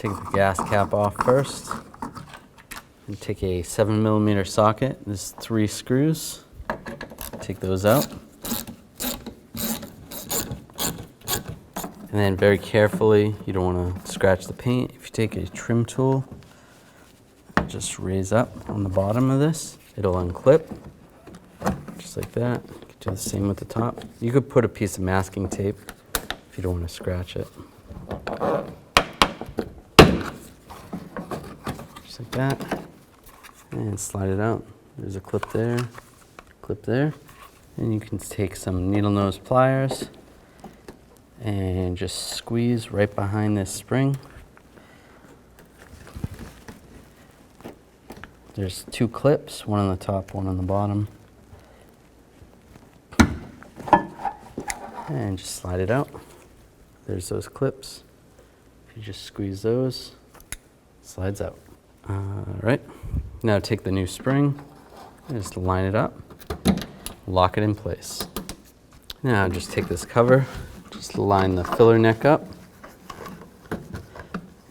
Take the gas cap off first. And take a 7mm socket. There's 3 screws. Take those out. And then very carefully, you don't want to scratch the paint. If you take a trim tool, just raise up on the bottom of this, it'll unclip, just like that. You can do the same with the top. You could put a piece of masking tape if you don't want to scratch it. Just like that. And slide it out. There's a clip there, and you can take some needle nose pliers and just squeeze right behind this spring. There's 2 clips, one on the top, one on the bottom. And just slide it out. There's those clips. If you just squeeze those, it slides out. All right, now take the new spring, and just line it up, lock it in place. Now just take this cover, just line the filler neck up,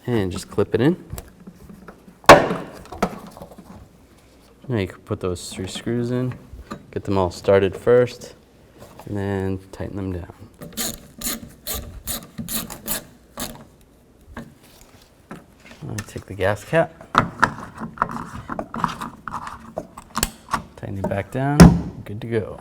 and just clip it in. Now you can put those 3 screws in, get them all started first, and then tighten them down. Take the gas cap, tighten it back down, good to go.